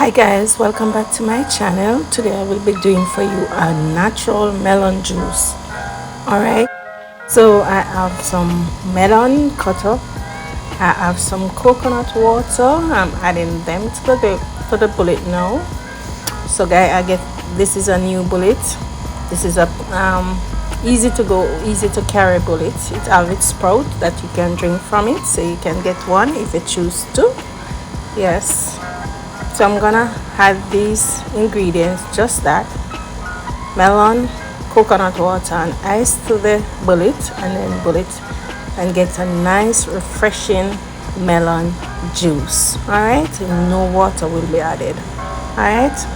Hi guys, welcome back to my channel. Today I will be doing for you a natural melon juice. Alright, so I have some melon cut up. I have some coconut water. I'm adding them to the bullet now. So guys, this is a new bullet. This is a easy to carry bullet. It has its sprout that you can drink from it, so you can get one if you choose to. Yes, so I'm gonna add these ingredients, just that: melon, coconut water, and ice to the bullet, and then bullet and get a nice refreshing melon juice. All right, no water will be added. All right.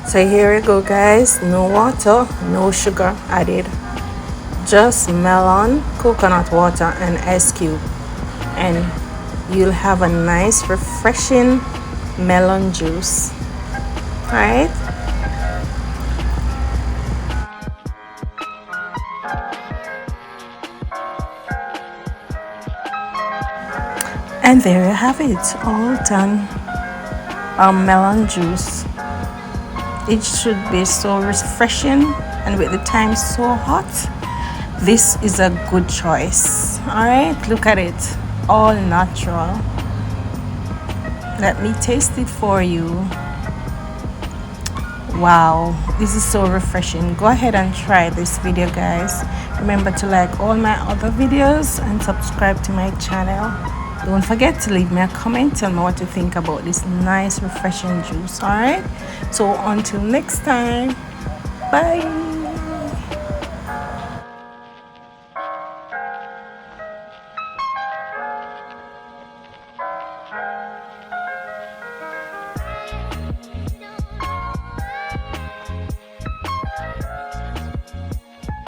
So here we go guys, no water, no sugar added, just melon, coconut water, and ice cube, and you'll have a nice refreshing melon juice. All right. And there you have it, all done. Melon juice. It should be so refreshing, and with the time so hot, this is a good choice. All right, look at it, all natural. Let me taste it for you. Wow, this is so refreshing. Go ahead and try this video guys. Remember to like all my other videos and subscribe to my channel. Don't forget to leave me a comment, tell me what you think about this nice refreshing juice. All right, so until next time, bye.